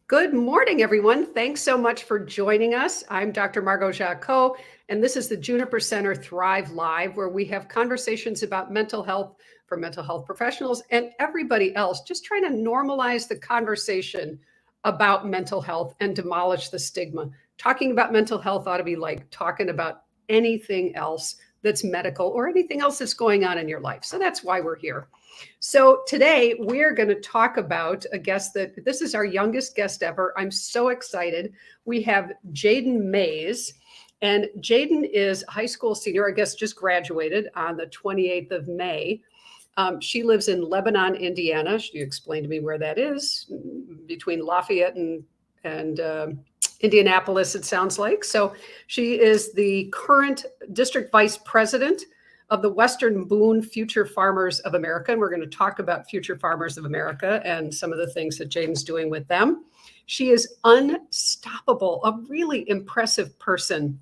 Good morning, everyone. Thanks so much for joining us. I'm Dr. Margot Jacot, and this is the Juniper Center Thrive Live, where we have conversations about mental health for mental health professionals and everybody else, just trying to normalize the conversation about mental health and demolish the stigma. Talking about mental health ought to be like talking about anything else that's medical or anything else that's going on in your life. So that's why we're here. So today we're going to talk about a guest that this is our youngest guest ever. I'm so excited. We have Jaden Mays, and Jaden is a high school senior, I guess just graduated on the 28th of May. She lives in Lebanon, Indiana. She explained to me where that is, between Lafayette and Indianapolis, it sounds like. So she is the current district vice president of the Western Boone Future Farmers of America. And we're going to talk about Future Farmers of America and some of the things that Jaden's doing with them. She is unstoppable, a really impressive person.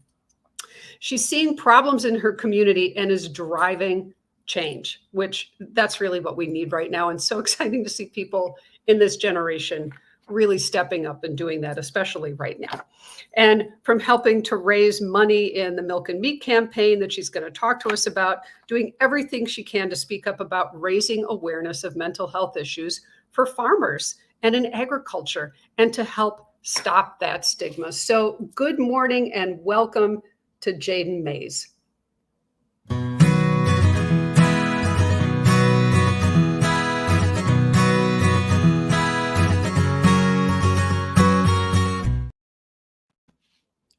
She's seeing problems in her community and is driving change, which that's really what we need right now. And so exciting to see people in this generation really stepping up and doing that, especially right now. And from helping to raise money in the Milk and Meat campaign that she's going to talk to us about, doing everything she can to speak up about raising awareness of mental health issues for farmers and in agriculture and to help stop that stigma. So good morning and welcome to Jaden Mays.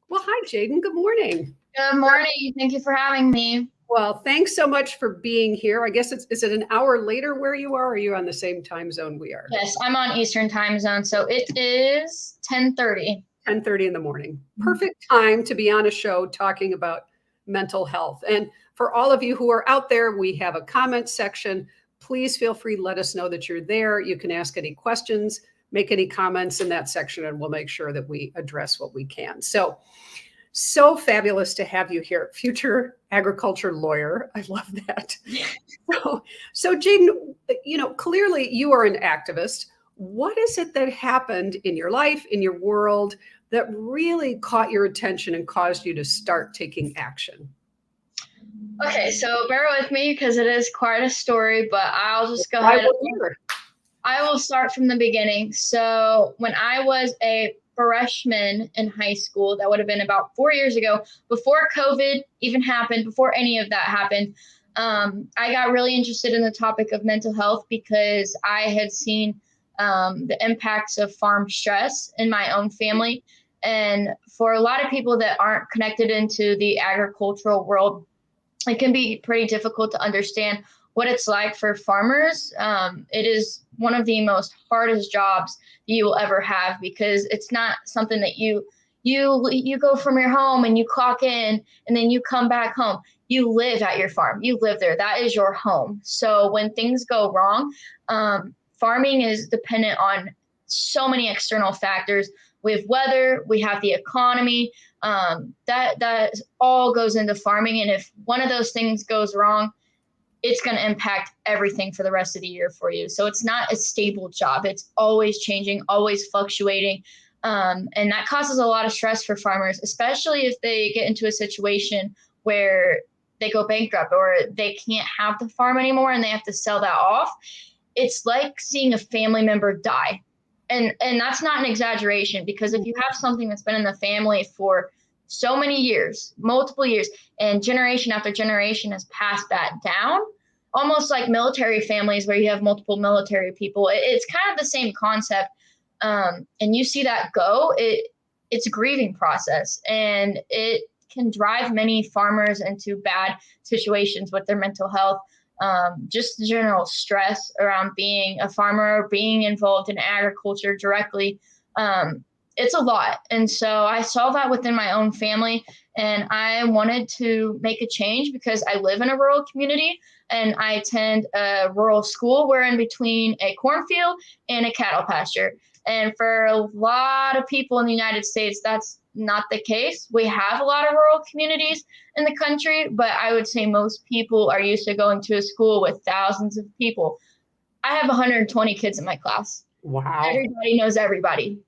Well, hi, Jaden. Good morning. Good morning. Thank you for having me. Well, thanks so much for being here. I guess is it an hour later where you are? Or are you on the same time zone we are? Yes, I'm on Eastern time zone, so it is 10:30. 10:30 in the morning. Perfect time to be on a show talking about mental health. And for all of you who are out there, we have a comment section. Please feel free to let us know that you're there. You can ask any questions, make any comments in that section, and we'll make sure that we address what we can. So fabulous to have you here, future agriculture lawyer. I love that. So Jaden, clearly you are an activist. What is it that happened in your life, in your world, that really caught your attention and caused you to start taking action? Okay, so bear with me because it is quite a story, but I'll just go ahead. I will start from the beginning. So when I was a freshman in high school, that would have been about 4 years ago, before COVID even happened, before any of that happened, I got really interested in the topic of mental health because I had seen the impacts of farm stress in my own family. And for a lot of people that aren't connected into the agricultural world, it can be pretty difficult to understand what it's like for farmers. It is one of the most hardest jobs you will ever have because it's not something that you go from your home and you clock in and then you come back home. You live at your farm. You live there. That is your home. So when things go wrong, farming is dependent on so many external factors. We have weather, we have the economy, that all goes into farming. And if one of those things goes wrong, it's going to impact everything for the rest of the year for you. So it's not a stable job. It's always changing, always fluctuating. And that causes a lot of stress for farmers, especially if they get into a situation where they go bankrupt or they can't have the farm anymore and they have to sell that off. It's like seeing a family member die. And that's not an exaggeration, because if you have something that's been in the family for so many years, multiple years, and generation after generation has passed that down, almost like military families where you have multiple military people. It's kind of the same concept. And you see that go, it's a grieving process, and it can drive many farmers into bad situations with their mental health. Just general stress around being a farmer, being involved in agriculture directly. It's a lot. And so I saw that within my own family, and I wanted to make a change because I live in a rural community and I attend a rural school. We're in between a cornfield and a cattle pasture. And for a lot of people in the United States, that's not the case. We have a lot of rural communities in the country, but I would say most people are used to going to a school with thousands of people. I have 120 kids in my class. Wow. Everybody knows everybody.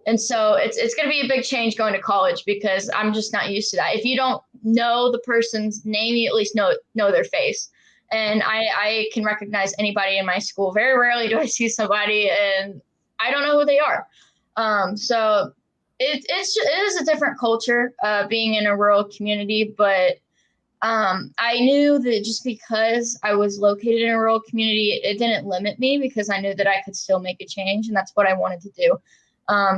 And so it's going to be a big change going to college because I'm just not used to that. If you don't know the person's name, you at least know their face. And I can recognize anybody in my school. Very rarely do I see somebody and I don't know who they are. So it is a different culture being in a rural community, but I knew that just because I was located in a rural community, it didn't limit me because I knew that I could still make a change, and that's what I wanted to do.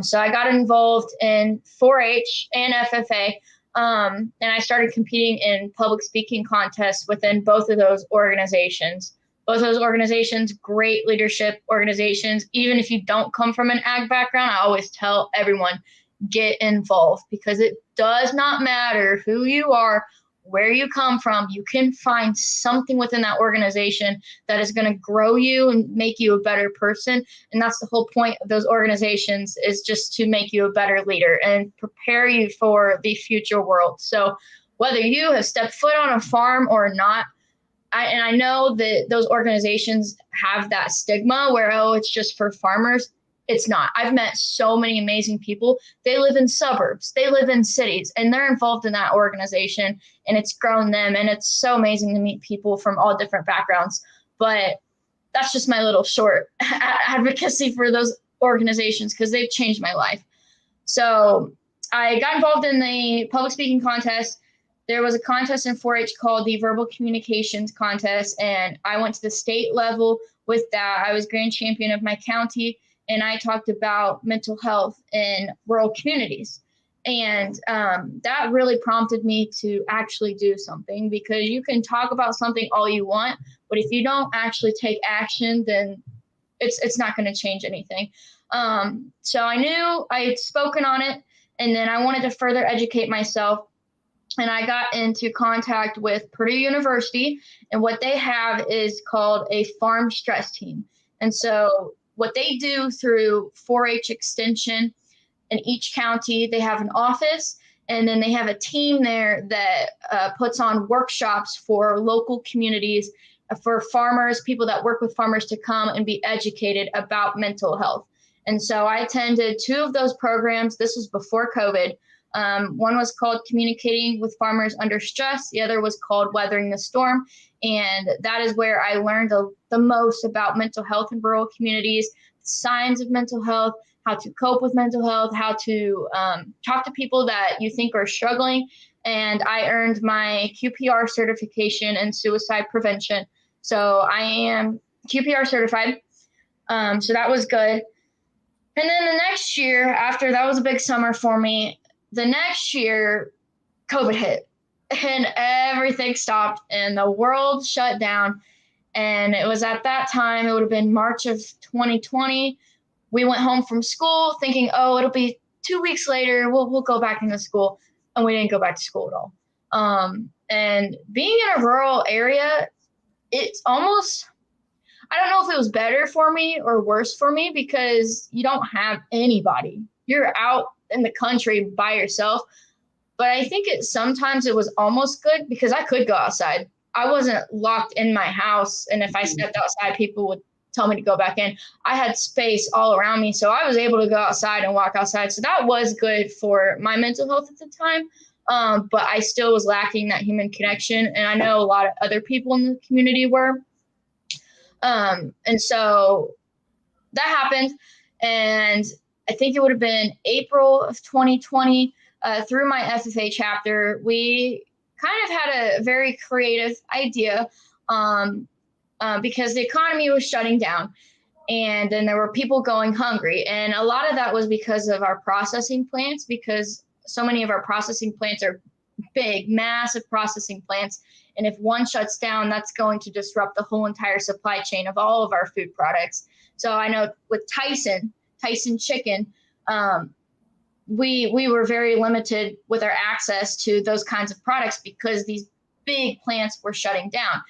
So I got involved in 4-H and FFA, and I started competing in public speaking contests within both of those organizations. Both those organizations, great leadership organizations. Even if you don't come from an ag background, I always tell everyone, get involved because it does not matter who you are, where you come from, you can find something within that organization that is going to grow you and make you a better person. And that's the whole point of those organizations, is just to make you a better leader and prepare you for the future world. So whether you have stepped foot on a farm or not, I know that those organizations have that stigma where, oh, it's just for farmers. It's not. I've met so many amazing people. They live in suburbs, they live in cities, and they're involved in that organization, and it's grown them. And it's so amazing to meet people from all different backgrounds. But that's just my little short advocacy for those organizations because they've changed my life. So I got involved in the public speaking contest. There was a contest in 4-H called the Verbal Communications Contest, and I went to the state level with that. I was grand champion of my county, and I talked about mental health in rural communities. And that really prompted me to actually do something, because you can talk about something all you want, but if you don't actually take action, then it's not going to change anything. So I knew I had spoken on it, and then I wanted to further educate myself. And I got into contact with Purdue University, and what they have is called a farm stress team. And so what they do through 4-H extension in each county, they have an office, and then they have a team there that puts on workshops for local communities, for farmers, people that work with farmers, to come and be educated about mental health. And so I attended 2 of those programs. This was before COVID. One was called Communicating with Farmers Under Stress. The other was called Weathering the Storm. And that is where I learned the most about mental health in rural communities, signs of mental health, how to cope with mental health, how to talk to people that you think are struggling. And I earned my QPR certification in suicide prevention. So I am QPR certified. So that was good. And then the next year, after that was a big summer for me, the next year, COVID hit and everything stopped and the world shut down. And it was at that time, it would have been March of 2020. We went home from school thinking, oh, it'll be 2 weeks later, we'll go back into school. And we didn't go back to school at all. And being in a rural area, it's almost, I don't know if it was better for me or worse for me, because you don't have anybody. You're out in the country by yourself. But I think sometimes it was almost good because I could go outside. I wasn't locked in my house. And if I stepped outside, people would tell me to go back in. I had space all around me. So I was able to go outside and walk outside. So that was good for my mental health at the time. But I still was lacking that human connection. And I know a lot of other people in the community were. And so that happened. And I think it would have been April of 2020, through my FFA chapter, we kind of had a very creative idea because the economy was shutting down, and then there were people going hungry. And a lot of that was because of our processing plants, because so many of our processing plants are big, massive processing plants. And if one shuts down, that's going to disrupt the whole entire supply chain of all of our food products. So I know with Tyson chicken, we were very limited with our access to those kinds of products because these big plants were shutting down.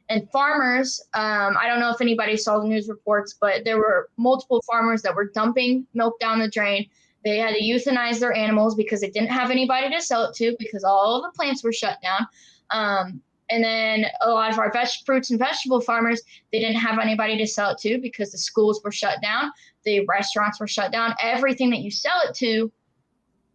And farmers, I don't know if anybody saw the news reports, but there were multiple farmers that were dumping milk down the drain. They had to euthanize their animals because they didn't have anybody to sell it to because all the plants were shut down. And then a lot of our fruits and vegetable farmers, they didn't have anybody to sell it to because the schools were shut down. The restaurants were shut down. Everything that you sell it to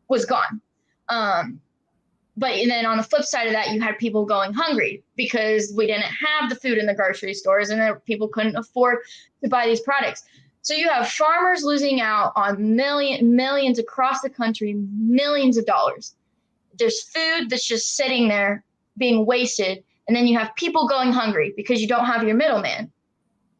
was gone. But then on the flip side of that, you had people going hungry because we didn't have the food in the grocery stores and people couldn't afford to buy these products. So you have farmers losing out on millions across the country, millions of dollars. There's food that's just sitting there being wasted. And then you have people going hungry because you don't have your middleman.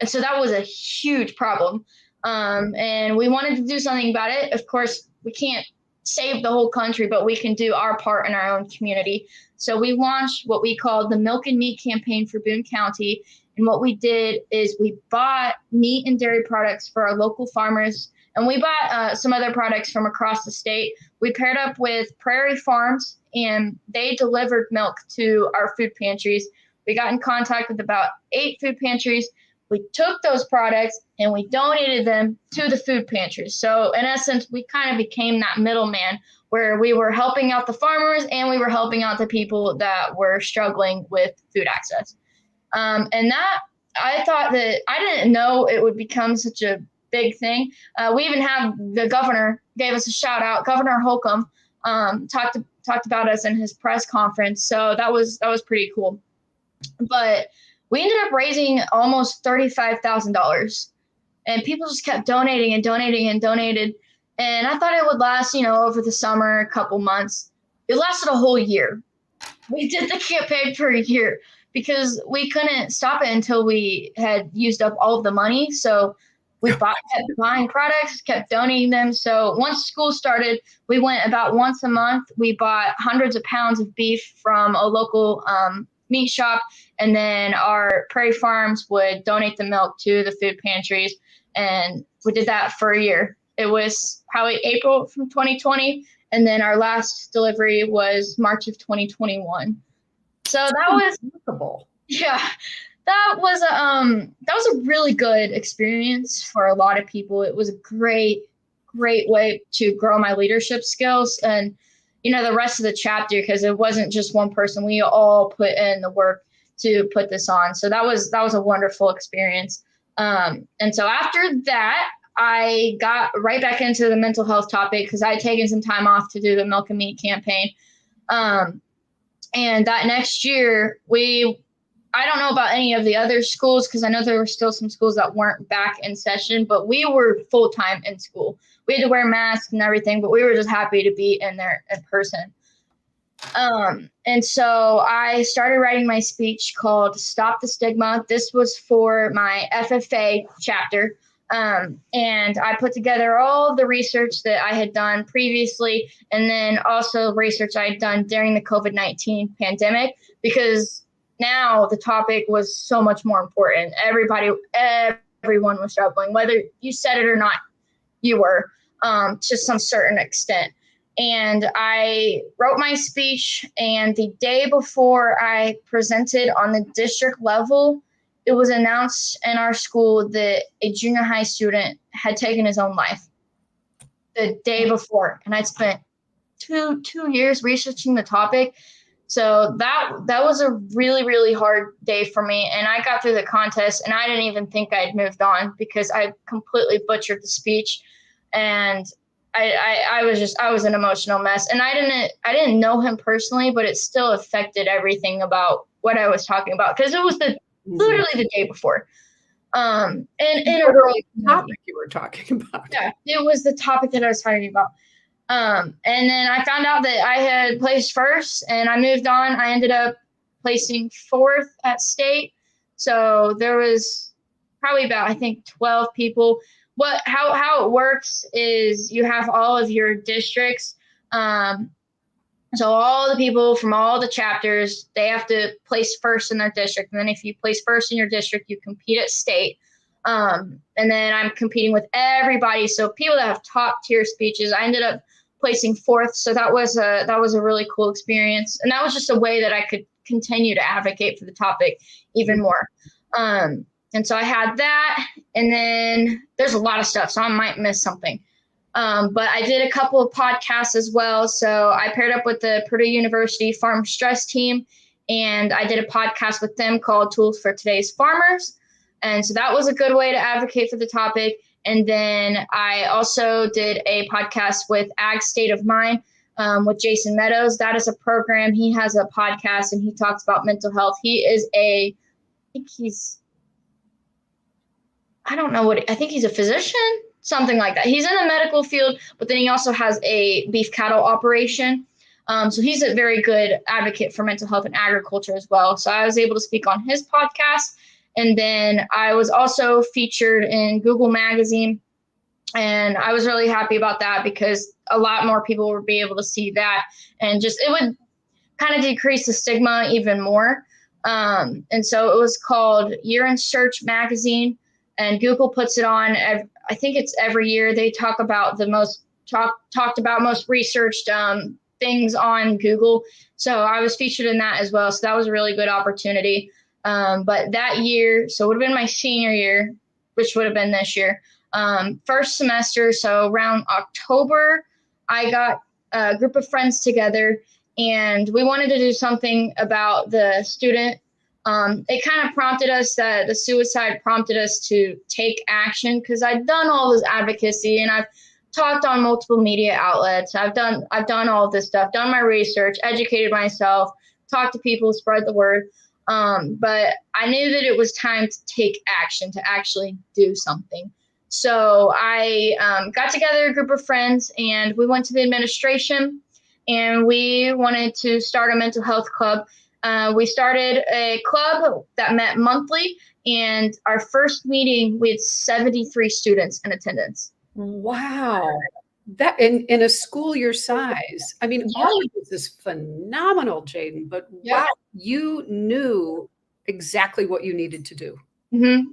And so that was a huge problem. And we wanted to do something about it. Of course, we can't save the whole country, but we can do our part in our own community. So we launched what we called the Milk and Meat campaign for Boone County. And what we did is we bought meat and dairy products for our local farmers, and we bought some other products from across the state. We paired up with Prairie Farms, and they delivered milk to our food pantries. We got in contact with about 8 food pantries. We took those products and we donated them to the food pantries. So in essence, we kind of became that middleman where we were helping out the farmers and we were helping out the people that were struggling with food access. And that, I thought that, I didn't know it would become such a big thing. We even have the governor gave us a shout out. Governor Holcomb talked about us in his press conference. So that was pretty cool. But we ended up raising almost $35,000, and people just kept donating and donating and donated. And I thought it would last, over the summer, a couple months. It lasted a whole year. We did the campaign for a year because we couldn't stop it until we had used up all of the money. So we kept buying products, kept donating them. So once school started, we went about once a month. We bought hundreds of pounds of beef from a local meat shop, and then our Prairie Farms would donate the milk to the food pantries, and we did that for a year. It was probably April from 2020, and then our last delivery was March of 2021. So that was remarkable. Yeah, that was a really good experience for a lot of people. It was a great way to grow my leadership skills and the rest of the chapter, because it wasn't just one person. We all put in the work to put this on. So that was a wonderful experience. And so after that, I got right back into the mental health topic because I had taken some time off to do the Milk and Meat campaign. And that next year, I don't know about any of the other schools because I know there were still some schools that weren't back in session, but we were full-time in school. We had to wear masks and everything, but we were just happy to be in there in person. And so I started writing my speech called Stop the Stigma. This was for my FFA chapter. And I put together all of the research that I had done previously, and then also research I had done during the COVID-19 pandemic, because now the topic was so much more important. Everyone was struggling, whether you said it or not, you were, to some certain extent. And I wrote my speech, and the day before I presented on the district level, it was announced in our school that a junior high student had taken his own life the day before. And I'd spent two years researching the topic. So that was a really, really hard day for me. And I got through the contest, and I didn't even think I'd moved on because I completely butchered the speech. And I was an emotional mess. And I didn't know him personally, but it still affected everything about what I was talking about, because it was literally the day before. And in a really topic you were talking about. Yeah, it was the topic that I was talking about. And then I found out that I had placed first, and I moved on. I ended up placing 4th at state. So there was probably about, I think, 12 people. How it works is you have all of your districts. So all the people from all the chapters, they have to place first in their district. And then if you place first in your district, you compete at state. And then I'm competing with everybody. So people that have top tier speeches, I ended up placing 4th. So that was a really cool experience. And that was just a way that I could continue to advocate for the topic even more. And so I had that, and then there's a lot of stuff, so I might miss something. But I did a couple of podcasts as well. So I paired up with the Purdue University Farm Stress team, and I did a podcast with them called Tools for Today's Farmers. And so that was a good way to advocate for the topic. And then I also did a podcast with Ag State of Mind with Jason Meadows. That is a program. He has a podcast and he talks about mental health. I think he's a physician, something like that. He's in the medical field, but then he also has a beef cattle operation. So he's a very good advocate for mental health and agriculture as well. So I was able to speak on his podcast. And then I was also featured in Google Magazine. And I was really happy about that because a lot more people would be able to see that. And just it would kind of decrease the stigma even more. And so it was called Year in Search Magazine. And Google puts it on, I think it's every year. They talk about the most talked about most researched things on Google. So I was featured in that as well. So that was a really good opportunity. But that year, so it would have been my senior year, which would have been this year, first semester. So around October, I got a group of friends together and we wanted to do something about the student. It kind of prompted us that the suicide prompted us to take action because I'd done all this advocacy and I've talked on multiple media outlets. I've done all of this stuff, done my research, educated myself, talked to people, spread the word. But I knew that it was time to take action, to actually do something. So I got together a group of friends and we went to the administration and we wanted to start a mental health club. We started a club that met monthly, and our first meeting, we had 73 students in attendance. Wow. That in a school your size. I mean, all of this is phenomenal, Jaden, but wow, you knew exactly what you needed to do. Mm-hmm.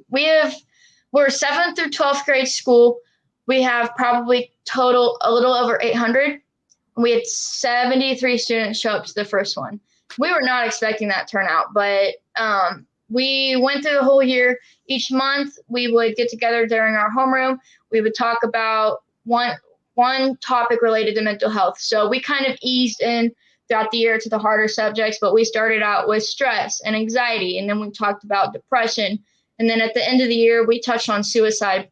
We're 7th through 12th grade school. We have probably total a little over 800. We had 73 students show up to the first one. We were not expecting that turnout, but we went through the whole year. Each month we would get together during our homeroom. We would talk about one topic related to mental health. So we kind of eased in throughout the year to the harder subjects, but we started out with stress and anxiety, and then we talked about depression. And then at the end of the year, we touched on suicide.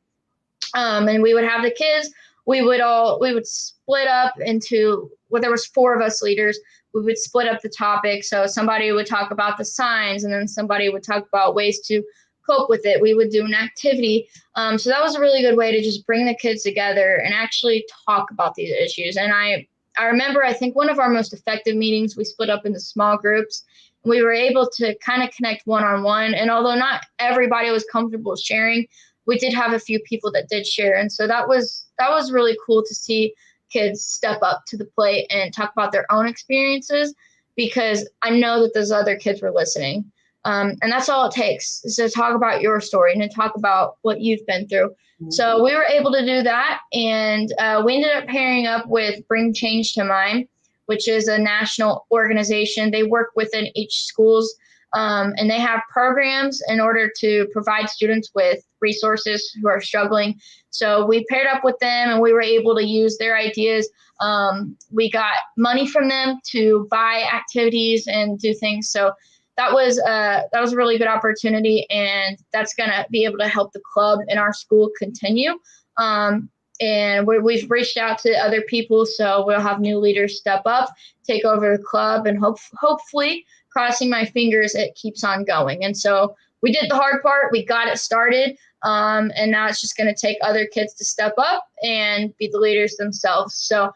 And we would have the kids, we would split up into, well, there was 4 of us leaders. We would split up the topic. So somebody would talk about the signs, and then somebody would talk about ways to cope with it. We would do an activity. So that was a really good way to just bring the kids together and actually talk about these issues. And I remember, I think one of our most effective meetings, we split up into small groups. We were able to kind of connect one-on-one. And although not everybody was comfortable sharing, we did have a few people that did share. And so that was really cool to see kids step up to the plate and talk about their own experiences, because I know that those other kids were listening. And that's all it takes, is to talk about your story and to talk about what you've been through. Mm-hmm. So we were able to do that. And we ended up pairing up with Bring Change to Mind, which is a national organization. They work within each schools, and they have programs in order to provide students with resources who are struggling. So we paired up with them and we were able to use their ideas. We got money from them to buy activities and do things. So that was a really good opportunity, and that's going to be able to help the club in our school continue. And we've reached out to other people, so we'll have new leaders step up, take over the club, and hopefully, crossing my fingers, it keeps on going. And so we did the hard part. We got it started, and now it's just going to take other kids to step up and be the leaders themselves. So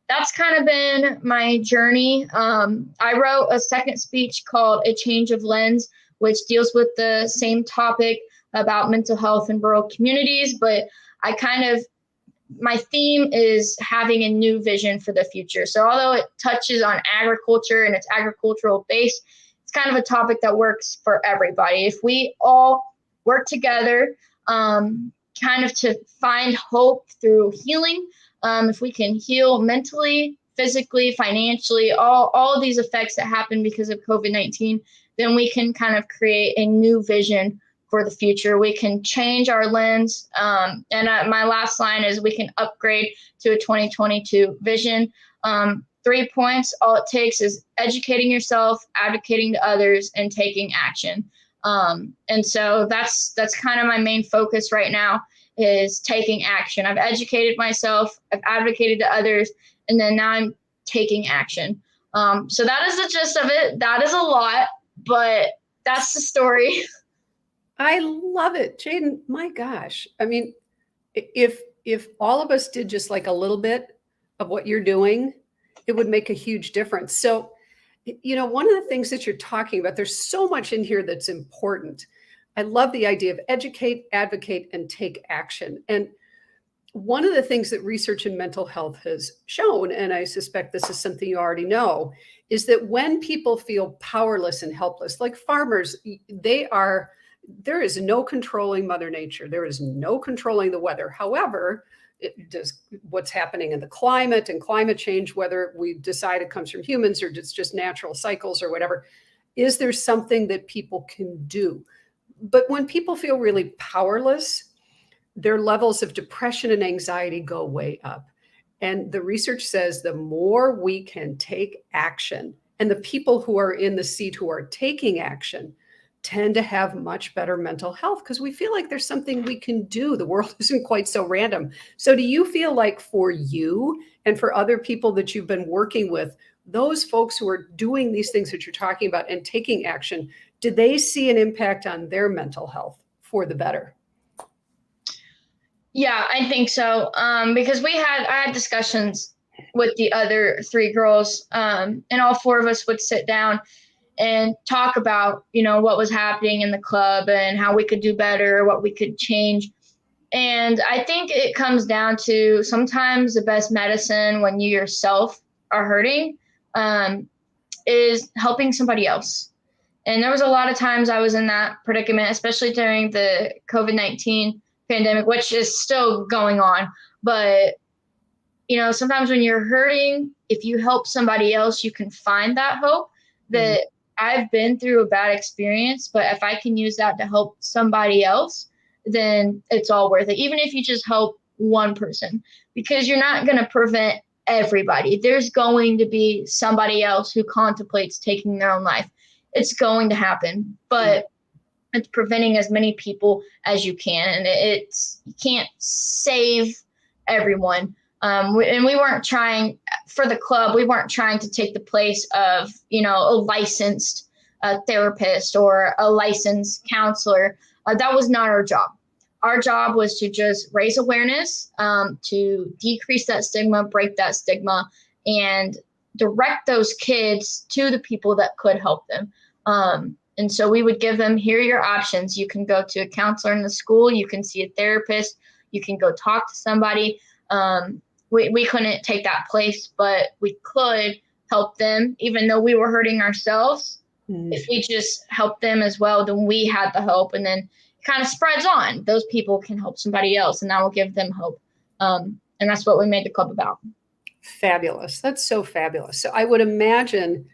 that's kind of been my journey. I wrote a second speech called A Change of Lens, which deals with the same topic about mental health in rural communities, but my theme is having a new vision for the future. So although it touches on agriculture and it's agricultural based, it's kind of a topic that works for everybody. If we all work together, kind of to find hope through healing, if we can heal mentally, physically, financially, all of these effects that happen because of COVID-19, then we can kind of create a new vision for the future. We can change our lens. And my last line is we can upgrade to a 2022 vision through 3 points, all it takes is educating yourself, advocating to others, and taking action. And so that's kind of my main focus right now, is taking action. I've educated myself, I've advocated to others, and then now I'm taking action. So that is the gist of it. That is a lot, but that's the story. I love it, Jaden. My gosh. I mean, if all of us did just like a little bit of what you're doing, it would make a huge difference. So, one of the things that you're talking about, there's so much in here that's important. I love the idea of educate, advocate, and take action. And one of the things that research in mental health has shown, and I suspect this is something you already know, is that when people feel powerless and helpless, like farmers, there is no controlling Mother Nature. There is no controlling the weather. However, what's happening in the climate and climate change, whether we decide it comes from humans or it's just natural cycles or whatever, is there something that people can do? But when people feel really powerless, their levels of depression and anxiety go way up. And the research says the more we can take action, and the people who are in the seat who are taking action tend to have much better mental health, because we feel like there's something we can do. The world isn't quite so random. So do you feel like for you and for other people that you've been working with, those folks who are doing these things that you're talking about and taking action, did they see an impact on their mental health for the better? Yeah, I think so. Because I had discussions with the other 3 girls, and all 4 of us would sit down and talk about, what was happening in the club and how we could do better, what we could change. And I think it comes down to sometimes the best medicine when you yourself are hurting, is helping somebody else. And there was a lot of times I was in that predicament, especially during the COVID-19 pandemic, which is still going on. But, sometimes when you're hurting, if you help somebody else, you can find that hope. That I've been through a bad experience, but if I can use that to help somebody else, then it's all worth it. Even if you just help one person, because you're not going to prevent everybody. There's going to be somebody else who contemplates taking their own life. It's going to happen, but it's preventing as many people as you can. And you can't save everyone. And we weren't trying for the club. We weren't trying to take the place of, a licensed therapist or a licensed counselor. That was not our job. Our job was to just raise awareness, to decrease that stigma, break that stigma, and direct those kids to the people that could help them. And so we would give them, here are your options. You can go to a counselor in the school. You can see a therapist. You can go talk to somebody. We couldn't take that place, but we could help them, even though we were hurting ourselves. If we just help them as well, then we had the hope, and then it kind of spreads on. Those people can help somebody else, and that will give them hope. And that's what we made the club about. Fabulous. That's so fabulous. So I would imagine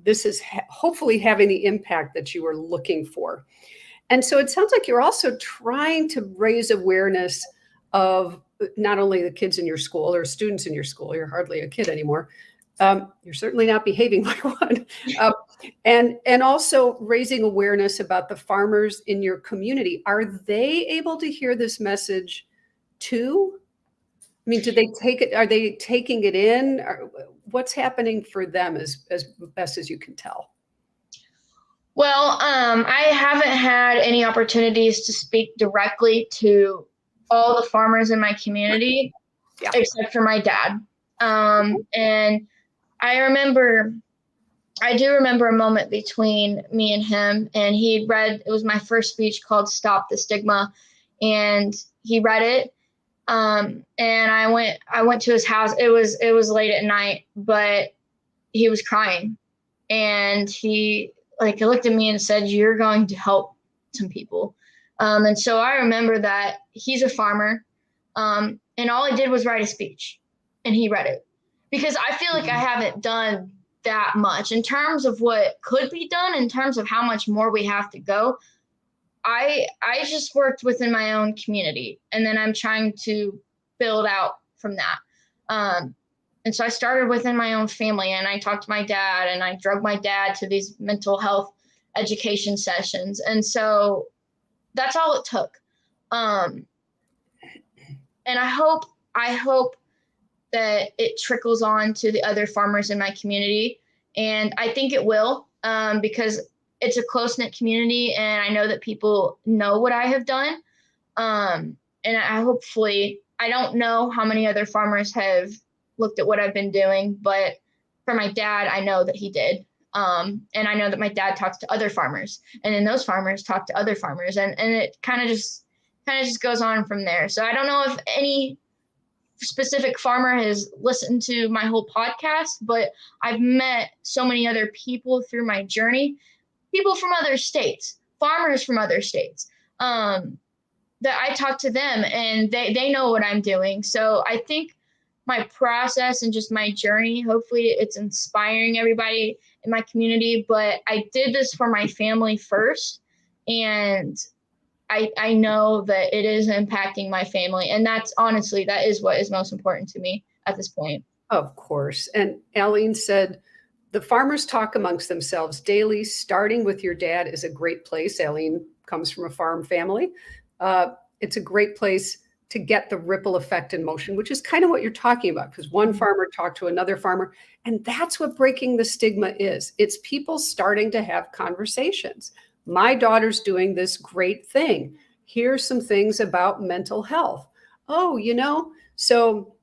this is hopefully having the impact that you were looking for. And so it sounds like you're also trying to raise awareness of not only the kids in your school or students in your school. You're hardly a kid anymore. You're certainly not behaving like one. And also raising awareness about the farmers in your community. Are they able to hear this message too? I mean, do they take it? Are they taking it in? What's happening for them as best as you can tell? Well, I haven't had any opportunities to speak directly to all the farmers in my community, except for my dad. And I do remember a moment between me and him, and it was my first speech called Stop the Stigma, and he read it. And I went to his house. It was late at night, but he was crying, and he looked at me and said, "You're going to help some people." And so I remember that he's a farmer. And all I did was write a speech, and he read it, because I feel like I haven't done that much in terms of what could be done, in terms of how much more we have to go. I just worked within my own community, and then I'm trying to build out from that. And so I started within my own family, and I talked to my dad, and I drug my dad to these mental health education sessions. And so that's all it took. And I hope that it trickles on to the other farmers in my community. And I think it will, because it's a close-knit community, and I know that people know what I have done. And I don't know how many other farmers have looked at what I've been doing, but for my dad, I know that he did. And I know that my dad talks to other farmers, and then those farmers talk to other farmers, and it kind of just goes on from there. So I don't know if any specific farmer has listened to my whole podcast, but I've met so many other people through my journey, people from other states, farmers from other states, that I talk to them, and they know what I'm doing. So I think my process and just my journey, hopefully it's inspiring everybody in my community, but I did this for my family first. And I know that it is impacting my family. And that is what is most important to me at this point. Of course. And Aline said, the farmers talk amongst themselves daily. Starting with your dad is a great place. Aline comes from a farm family. It's a great place to get the ripple effect in motion, which is kind of what you're talking about, because one farmer talked to another farmer. And that's what breaking the stigma is. It's people starting to have conversations. My daughter's doing this great thing. Here's some things about mental health. Oh, so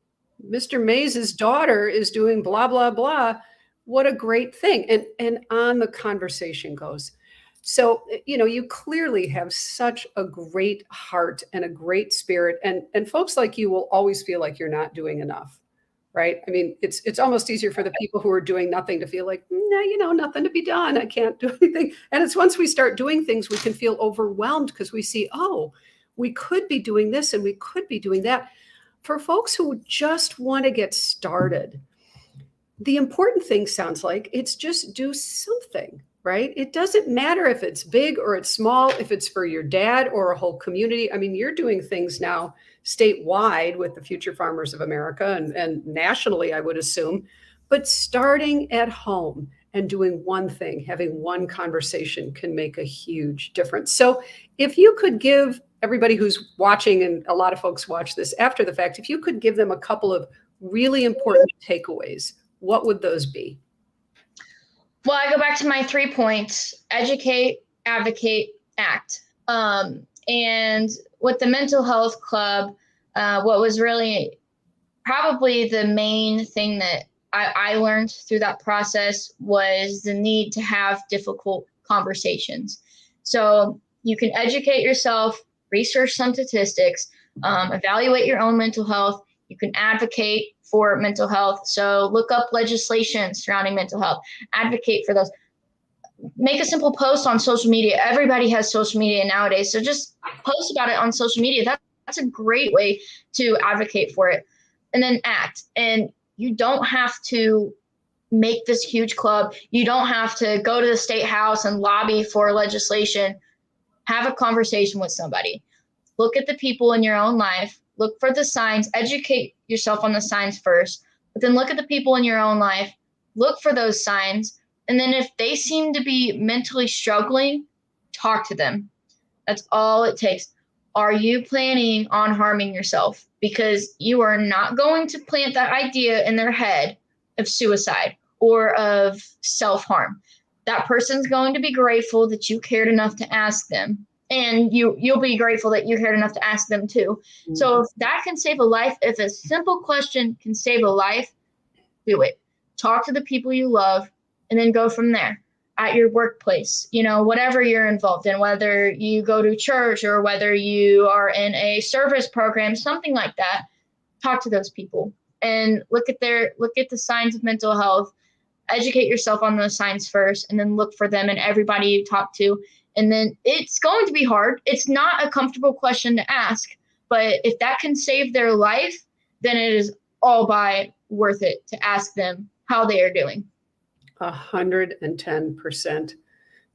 Mr. Mays's daughter is doing blah, blah, blah. What a great thing. And on the conversation goes. So, you clearly have such a great heart and a great spirit. And folks like you will always feel like you're not doing enough, right? I mean, it's almost easier for the people who are doing nothing to feel like, no, nothing to be done. I can't do anything. And it's once we start doing things, we can feel overwhelmed because we see, oh, we could be doing this and we could be doing that. For folks who just want to get started, the important thing sounds like it's just do something, right? It doesn't matter if it's big or it's small, if it's for your dad or a whole community. I mean, you're doing things now statewide with the Future Farmers of America and nationally, I would assume, but starting at home and doing one thing, having one conversation can make a huge difference. So if you could give everybody who's watching, and a lot of folks watch this after the fact, if you could give them a couple of really important takeaways, what would those be? Well, I go back to my 3 points: educate, advocate, act. And with the mental health club, what was really probably the main thing that I learned through that process was the need to have difficult conversations. So you can educate yourself, research some statistics, evaluate your own mental health. You can advocate for mental health. So look up legislation surrounding mental health, advocate for those. Make a simple post on social media. Everybody has social media nowadays. So just post about it on social media. That's a great way to advocate for it. And then act. And you don't have to make this huge club. You don't have to go to the state house and lobby for legislation. Have a conversation with somebody. Look at the people in your own life. Look for the signs. Educate yourself on the signs first. But then look at the people in your own life. Look for those signs. And then if they seem to be mentally struggling, talk to them. That's all it takes. Are you planning on harming yourself? Because you are not going to plant that idea in their head of suicide or of self-harm. That person's going to be grateful that you cared enough to ask them. And you'll be grateful that you cared enough to ask them too. Mm-hmm. So if that can save a life, if a simple question can save a life, do it. Talk to the people you love and then go from there. At your workplace, whatever you're involved in, whether you go to church or whether you are in a service program, something like that, talk to those people and look at the signs of mental health, educate yourself on those signs first, and then look for them in everybody you talk to. And then it's going to be hard. It's not a comfortable question to ask, but if that can save their life, then it is all by worth it to ask them how they are doing. 110%.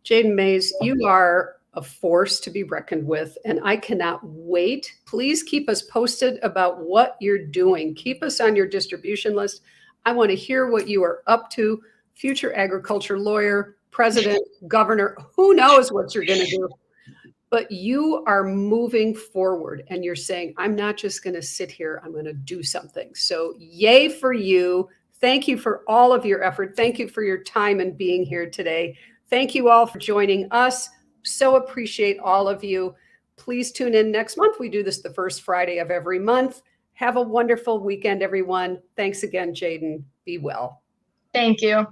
Jaden Mays, you are a force to be reckoned with, and I cannot wait. Please keep us posted about what you're doing. Keep us on your distribution list. I want to hear what you are up to. Future agriculture lawyer, president, governor, who knows what you're going to do. But you are moving forward and you're saying, I'm not just going to sit here, I'm going to do something. So yay for you. Thank you for all of your effort. Thank you for your time and being here today. Thank you all for joining us. So appreciate all of you. Please tune in next month. We do this the first Friday of every month. Have a wonderful weekend, everyone. Thanks again, Jaden. Be well. Thank you.